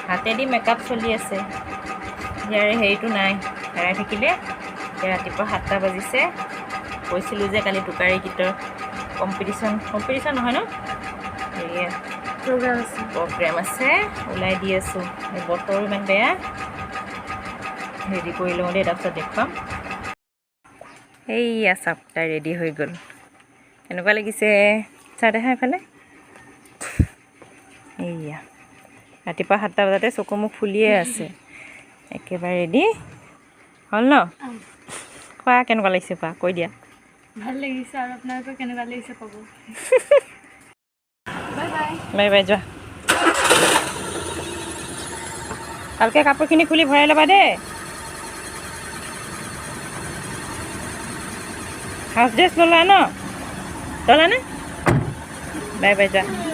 হাতেদি মেকআপ চলি আছে ইয়াৰে হেৰিটো নাই হেৰাই থাকিলে এতিয়া ৰাতিপুৱা 7টা বাজিছে কৈছিলোঁ যে কালি টোকাৰী গীতৰ কম্পিটিশ্যন নহয় ন হেৰি প্ৰগ্ৰেম আছে ওলাই দি আছোঁ এই বতৰ ইমান বেয়া হেৰি কৰি লওঁ দেই তাৰপিছত দেখুৱাম এইয়া চাওক তাই ৰেডি হৈ গ'ল কেনেকুৱা লাগিছে চাহ দেখা এফালে এইয়া ৰাতিপুৱা 7টা বজাতে চকু মুখ ফুলিয়ে আছে একেবাৰে ৰেডি হ'ল ন খোৱা কেনেকুৱা লাগিছে কোৱা কৈ দিয়া ভাল লাগিছে আৰু আপোনালোকৰ কেনেকুৱা লাগিছে ক'ব বাই বাই যোৱা ভালকৈ কাপোৰখিনি খুলি ভৰাই ল'বা দেই হাউচ ড্ৰেছ ল'লা ন ল'লানে বাই বাই যোৱা